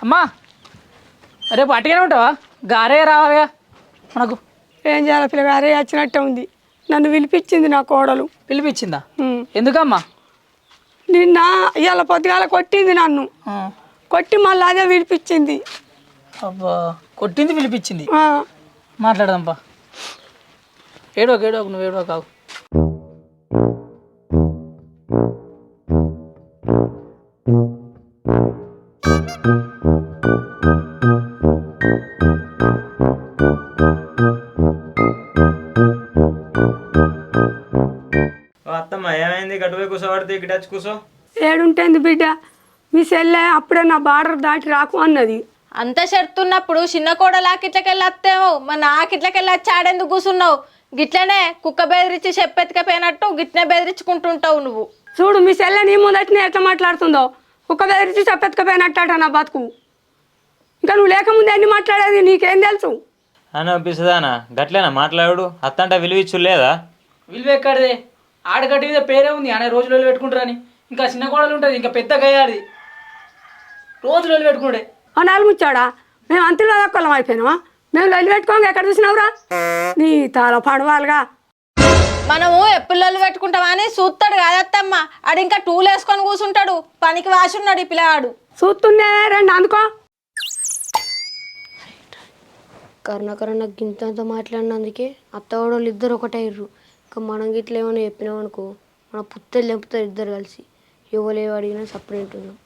అమ్మా రేపు అట్టుగానే ఉంటావా? గారే రావాలిగా మనకు. ఏం చేయాలి పిల్లగారే వచ్చినట్టే ఉంది. నన్ను పిలిపించింది నా కోడలు. పిలిపించిందా? ఎందుకమ్మా? నిన్న ఇవాళ పొద్దుగాల కొట్టింది నన్ను. కొట్టి మళ్ళీ అదే పిలిపించింది. అబ్బా కొట్టింది పిలిపించింది. మాట్లాడదాంపా. ఏడోకు నువ్వు ఏడో కావు. అత్తమ్మ ఏమైంది? గట్టుపోయి కూర్చోబడితే ఇక్కడ వచ్చి కూర్చో. ఏడుంటేంది బిడ్డ, మీ సెల్లె అప్పుడే నా బార్డర్ దాటి రాకు అన్నది. అంత షర్తున్నప్పుడు చిన్న కోడలా కిట్లకెళ్ళి వస్తేమో మరి నా కిట్లకెళ్ళి వచ్చి ఆడేందుకు కూర్చున్నావు? గిట్లనే కుక్క బెదిరించి చెప్పెత్తుకపోయినట్టు గిట్లనే బెదిరించుకుంటుంటావు నువ్వు. చూడు మీ సెల్లె నీ ముందటిని ఎట్లా మాట్లాడుతుందో. కుక్క బెదిరించి చెప్పెత్తుకపోయినట్ట నా బతుకు. ఇంకా నువ్వు లేకముందే అన్ని మాట్లాడేది నీకేం తెలుసు? అని పిసదానా గట్లేనా మాట్లాడు? అత్తంట విలువిచ్చు లేదా? విలువ ఎక్కడిదే? ఆడగడ్డి మీద పేరే ఉంది అనే రోజు రోజులు పెట్టుకుంటారని. ఇంకా చిన్న కోడలు ఉంటుంది, ఇంకా పెద్ద గయ్యాది. రోజు రోజులు పెట్టుకుంటే నాలుగు ముచ్చాడా? మేము అంతలో దక్కలం అయిపోయినావా? మేము లొల్లి పెట్టుకోంగా ఎక్కడ చూసినావురా? నీ తల పడవాలిగా. మనము ఎప్పుళ్ళు పెట్టుకుంటామా అని చూస్తాడు కాదత్తమ్మ. ఆడు ఇంకా టూలు వేసుకొని కూర్చుంటాడు. పనికి వాసున్నాడు ఈ పిల్లగాడు. చూస్తుండే రండి అందుకో. కరుణాకర్ నాకు గింతంత మాట్లాడినందుకే అత్తవాడోళ్ళు ఇద్దరు ఒకటైర్రు. ఇంకా మనం గిట్ల ఏమైనా చెప్పినామనుకో మన పుత్తలు తెంపుతారు ఇద్దరు కలిసి. ఎవరు అడిగినా సపరేట్ ఉన్నాం.